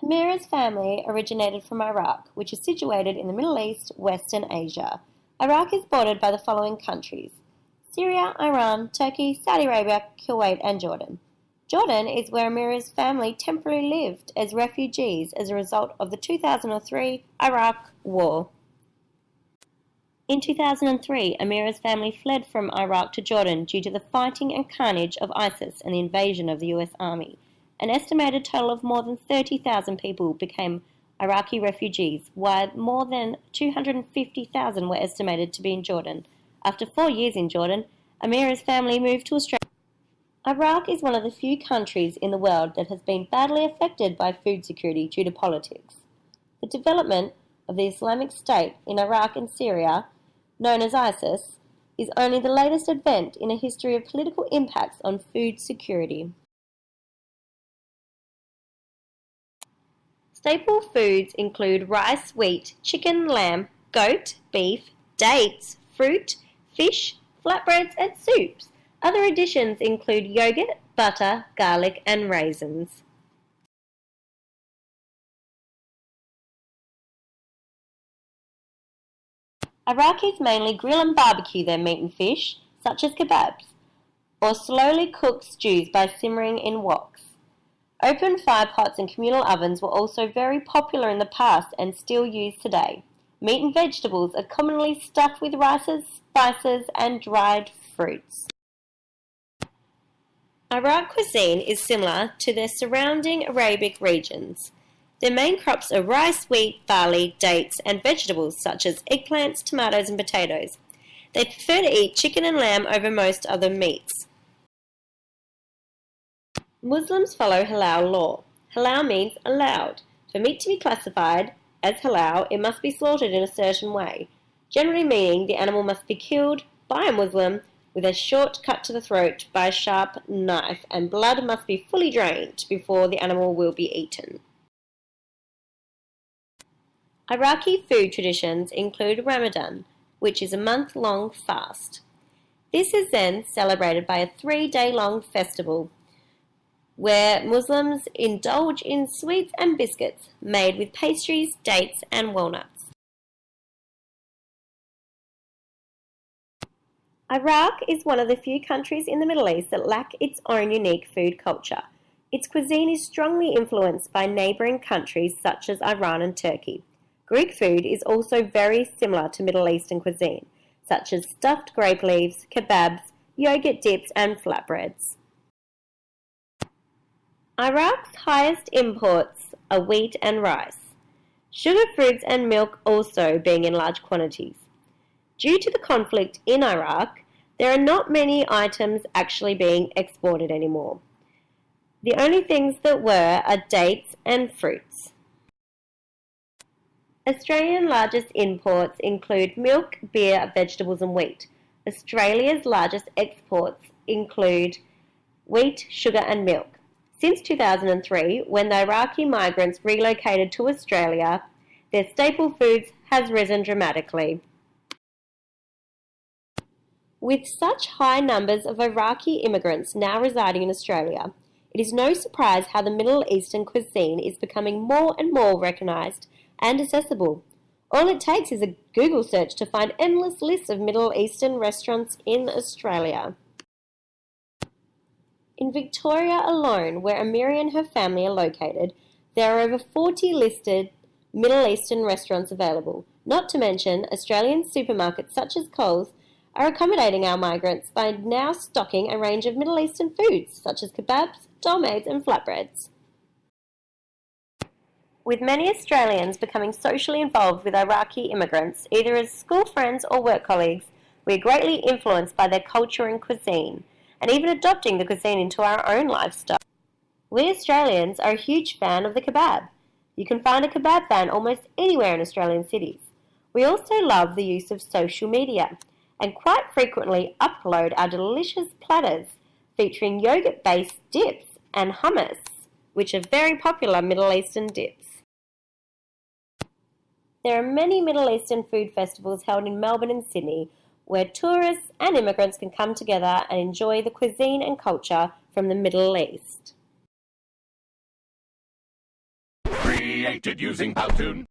Mira's family originated from Iraq, which is situated in the Middle East, Western Asia. Iraq is bordered by the following countries: Syria, Iran, Turkey, Saudi Arabia, Kuwait, and Jordan. Jordan is where Mira's family temporarily lived as refugees as a result of the 2003 Iraq War. In 2003, Amira's family fled from Iraq to Jordan due to the fighting and carnage of ISIS and the invasion of the US Army. An estimated total of more than 30,000 people became Iraqi refugees, while more than 250,000 were estimated to be in Jordan. After 4 years in Jordan, Amira's family moved to Australia. Iraq is one of the few countries in the world that has been badly affected by food security due to politics. The development of the Islamic State in Iraq and Syria, known as ISIS, is only the latest event in a history of political impacts on food security. Staple foods include rice, wheat, chicken, lamb, goat, beef, dates, fruit, fish, flatbreads, and soups. Other additions include yogurt, butter, garlic, and raisins. Iraqis mainly grill and barbecue their meat and fish, such as kebabs, or slowly cook stews by simmering in woks. Open fire pots and communal ovens were also very popular in the past and still used today. Meat and vegetables are commonly stuffed with rices, spices, and dried fruits. Iraq cuisine is similar to their surrounding Arabic regions. Their main crops are rice, wheat, barley, dates, and vegetables such as eggplants, tomatoes, and potatoes. They prefer to eat chicken and lamb over most other meats. Muslims follow halal law. Halal means allowed. For meat to be classified as halal, it must be slaughtered in a certain way, generally meaning the animal must be killed by a Muslim with a short cut to the throat by a sharp knife, and blood must be fully drained before the animal will be eaten. Iraqi food traditions include Ramadan, which is a month-long fast. This is then celebrated by a 3-day-long festival where Muslims indulge in sweets and biscuits made with pastries, dates, and walnuts. Iraq is one of the few countries in the Middle East that lack its own unique food culture. Its cuisine is strongly influenced by neighbouring countries such as Iran and Turkey. Greek food is also very similar to Middle Eastern cuisine, such as stuffed grape leaves, kebabs, yogurt dips, and flatbreads. Iraq's highest imports are wheat and rice, sugar, fruits, and milk also being in large quantities. Due to the conflict in Iraq, there are not many items actually being exported anymore. The only things that were are dates and fruits. Australian largest imports include milk, beer, vegetables, and wheat. Australia's largest exports include wheat, sugar, and milk. Since 2003, when the Iraqi migrants relocated to Australia, their staple foods has risen dramatically. With such high numbers of Iraqi immigrants now residing in Australia, it is no surprise how the Middle Eastern cuisine is becoming more and more recognised and accessible. All it takes is a Google search to find endless lists of Middle Eastern restaurants in Australia. In Victoria alone, where Amira and her family are located, there are over 40 listed Middle Eastern restaurants available. Not to mention, Australian supermarkets such as Coles are accommodating our migrants by now stocking a range of Middle Eastern foods such as kebabs, dolmades, and flatbreads. With many Australians becoming socially involved with Iraqi immigrants, either as school friends or work colleagues, we are greatly influenced by their culture and cuisine, and even adopting the cuisine into our own lifestyle. We Australians are a huge fan of the kebab. You can find a kebab van almost anywhere in Australian cities. We also love the use of social media, and quite frequently upload our delicious platters featuring yogurt-based dips and hummus, which are very popular Middle Eastern dips. There are many Middle Eastern food festivals held in Melbourne and Sydney, where tourists and immigrants can come together and enjoy the cuisine and culture from the Middle East. created using Powtoon.